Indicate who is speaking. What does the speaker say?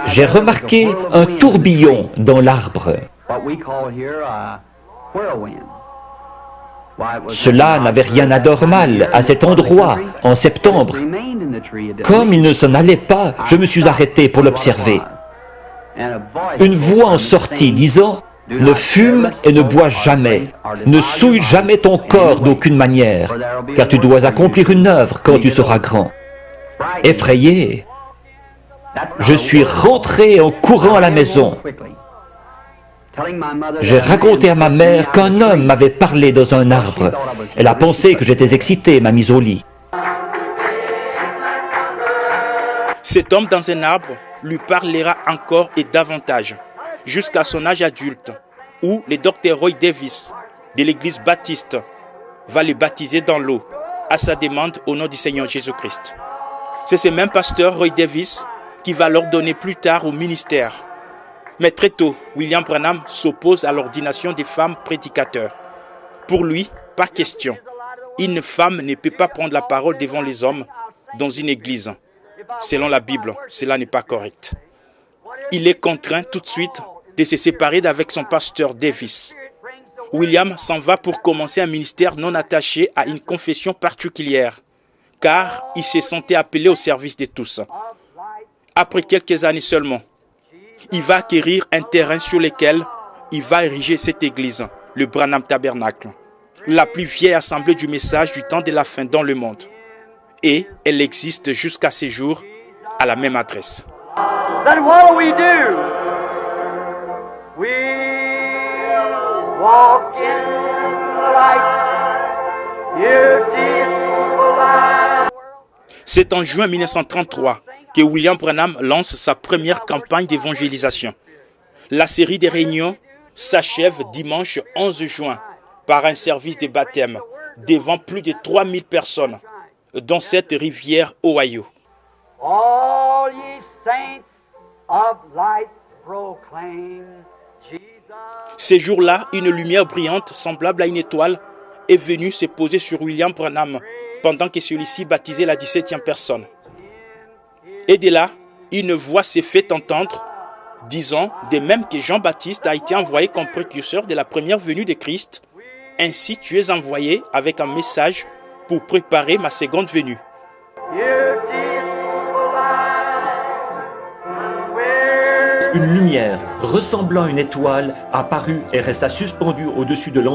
Speaker 1: j'ai remarqué un tourbillon dans l'arbre. Cela n'avait rien d'anormal à cet endroit, en septembre. Comme il ne s'en allait pas, je me suis arrêté pour l'observer. Une voix en sortit disant « Ne fume et ne bois jamais, ne souille jamais ton corps d'aucune manière, car tu dois accomplir une œuvre quand tu seras grand. » Effrayé, je suis rentré en courant à la maison. J'ai raconté à ma mère qu'un homme m'avait parlé dans un arbre. Elle a pensé que j'étais excité et m'a mis au lit.
Speaker 2: Cet homme dans un arbre lui parlera encore et davantage, jusqu'à son âge adulte, où le Dr Roy Davis de l'église baptiste va le baptiser dans l'eau, à sa demande au nom du Seigneur Jésus-Christ. C'est ce même pasteur Roy Davis qui va l'ordonner plus tard au ministère. Mais très tôt, William Branham s'oppose à l'ordination des femmes prédicateurs. Pour lui, pas question. Une femme ne peut pas prendre la parole devant les hommes dans une église. Selon la Bible, cela n'est pas correct. Il est contraint tout de suite de se séparer d'avec son pasteur Davis. William s'en va pour commencer un ministère non attaché à une confession particulière, car il se sentait appelé au service de tous. Après quelques années seulement, il va acquérir un terrain sur lequel il va ériger cette église, le Branham Tabernacle, la plus vieille assemblée du message du temps de la fin dans le monde. Et elle existe jusqu'à ces jours à la même adresse.
Speaker 3: Then what do? We walk in the light, beautiful light.
Speaker 2: C'est en juin 1933 que William Branham lance sa première campagne d'évangélisation. La série des réunions s'achève dimanche 11 juin par un service de baptême devant plus de 3000 personnes dans cette rivière Ohio.
Speaker 3: All ye saints of light proclaim Jesus.
Speaker 2: Ces jours-là, une lumière brillante semblable à une étoile est venue se poser sur William Branham pendant que celui-ci baptisait la 17e personne. Et de là, une voix s'est fait entendre, disant de même que Jean-Baptiste a été envoyé comme précurseur de la première venue de Christ, ainsi tu es envoyé avec un message pour préparer ma seconde venue.
Speaker 1: Une lumière ressemblant à une étoile apparut et resta suspendue au-dessus de l'endroit.